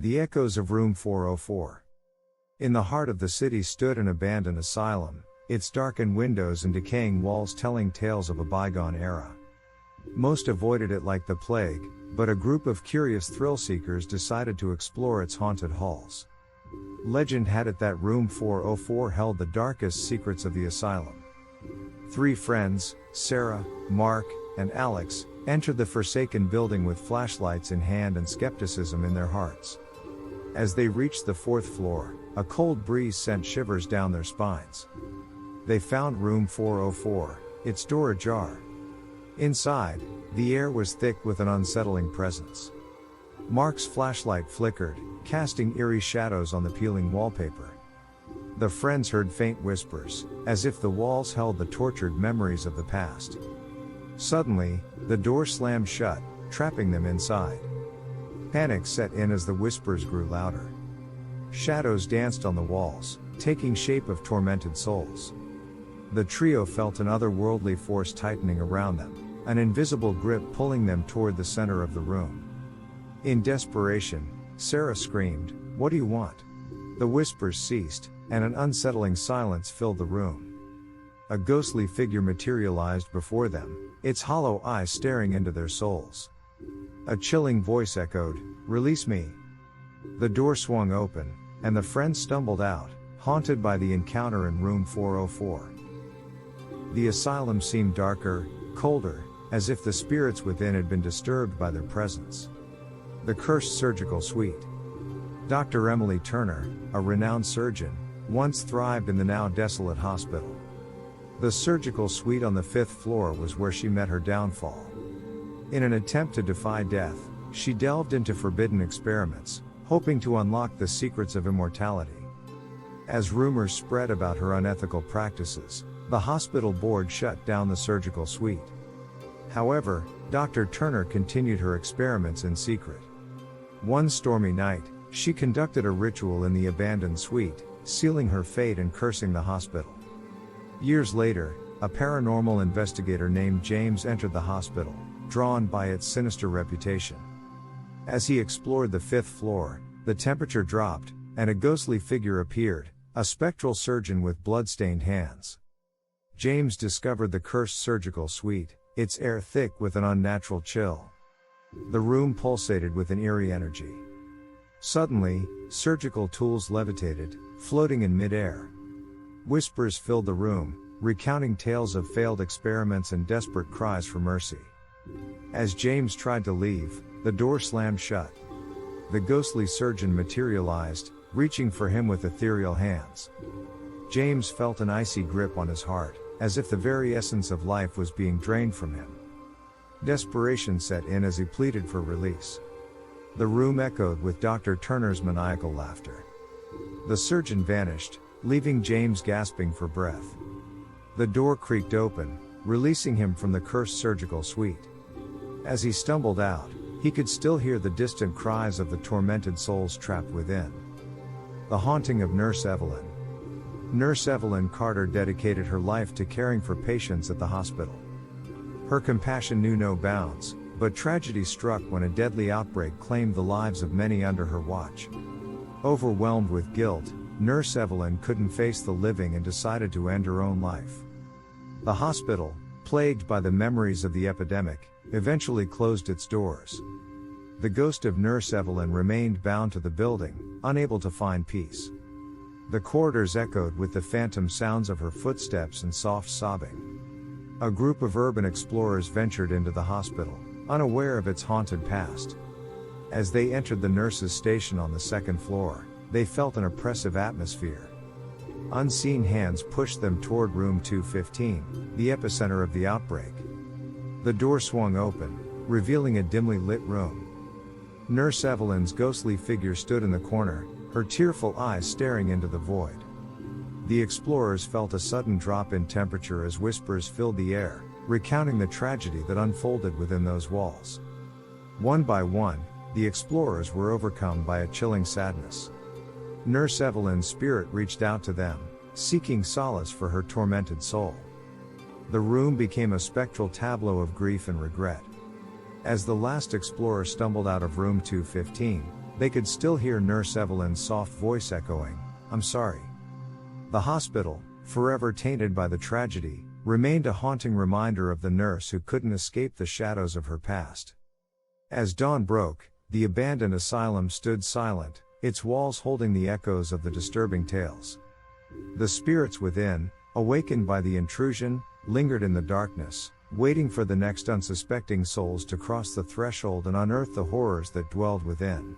The echoes of room 404. In the heart of the city stood an abandoned asylum, its darkened windows and decaying walls telling tales of a bygone era. Most avoided it like the plague, but a group of curious thrill-seekers decided to explore its haunted halls. Legend had it that room 404 held the darkest secrets of the asylum. 3 friends, Sarah, Mark, and Alex, entered the forsaken building with flashlights in hand and skepticism in their hearts. As they reached the 4th floor, a cold breeze sent shivers down their spines. They found room 404, its door ajar. Inside, the air was thick with an unsettling presence. Mark's flashlight flickered, casting eerie shadows on the peeling wallpaper. The friends heard faint whispers, as if the walls held the tortured memories of the past. Suddenly, the door slammed shut, trapping them inside. Panic set in as the whispers grew louder. Shadows danced on the walls, taking shape of tormented souls. The trio felt an otherworldly force tightening around them, an invisible grip pulling them toward the center of the room. In desperation, Sarah screamed, "What do you want?" The whispers ceased, and an unsettling silence filled the room. A ghostly figure materialized before them, its hollow eyes staring into their souls. A chilling voice echoed, "Release me." The door swung open, and the friends stumbled out, haunted by the encounter in room 404. The asylum seemed darker, colder, as if the spirits within had been disturbed by their presence. The cursed surgical suite. Dr. Emily Turner, a renowned surgeon, once thrived in the now desolate hospital. The surgical suite on the 5th floor was where she met her downfall. In an attempt to defy death, she delved into forbidden experiments, hoping to unlock the secrets of immortality. As rumors spread about her unethical practices, the hospital board shut down the surgical suite. However, Dr. Turner continued her experiments in secret. One stormy night, she conducted a ritual in the abandoned suite, sealing her fate and cursing the hospital. Years later, a paranormal investigator named James entered the hospital, drawn by its sinister reputation. As he explored the 5th floor, the temperature dropped, and a ghostly figure appeared, a spectral surgeon with blood-stained hands. James discovered the cursed surgical suite, its air thick with an unnatural chill. The room pulsated with an eerie energy. Suddenly, surgical tools levitated, floating in mid-air. Whispers filled the room, recounting tales of failed experiments and desperate cries for mercy. As James tried to leave, the door slammed shut. The ghostly surgeon materialized, reaching for him with ethereal hands. James felt an icy grip on his heart, as if the very essence of life was being drained from him. Desperation set in as he pleaded for release. The room echoed with Dr. Turner's maniacal laughter. The surgeon vanished, leaving James gasping for breath. The door creaked open, releasing him from the cursed surgical suite. As he stumbled out, he could still hear the distant cries of the tormented souls trapped within. The haunting of Nurse Evelyn. Nurse Evelyn Carter dedicated her life to caring for patients at the hospital. Her compassion knew no bounds, but tragedy struck when a deadly outbreak claimed the lives of many under her watch. Overwhelmed with guilt, Nurse Evelyn couldn't face the living and decided to end her own life. The hospital, plagued by the memories of the epidemic, eventually closed its doors. The ghost of Nurse Evelyn remained bound to the building, unable to find peace. The corridors echoed with the phantom sounds of her footsteps and soft sobbing. A group of urban explorers ventured into the hospital, unaware of its haunted past. As they entered the nurses' station on the 2nd floor, they felt an oppressive atmosphere. Unseen hands pushed them toward room 215, the epicenter of the outbreak. The door swung open, revealing a dimly lit room. Nurse Evelyn's ghostly figure stood in the corner, her tearful eyes staring into the void. The explorers felt a sudden drop in temperature as whispers filled the air, recounting the tragedy that unfolded within those walls. One by one, the explorers were overcome by a chilling sadness. Nurse Evelyn's spirit reached out to them, seeking solace for her tormented soul. The room became a spectral tableau of grief and regret. As the last explorer stumbled out of room 215, They could still hear Nurse Evelyn's soft voice echoing, "I'm sorry." The hospital, forever tainted by the tragedy, remained a haunting reminder of the nurse who couldn't escape the shadows of her past. As dawn broke, the abandoned asylum stood silent, its walls holding the echoes of the disturbing tales. The spirits within, awakened by the intrusion, lingered in the darkness, waiting for the next unsuspecting souls to cross the threshold and unearth the horrors that dwelled within.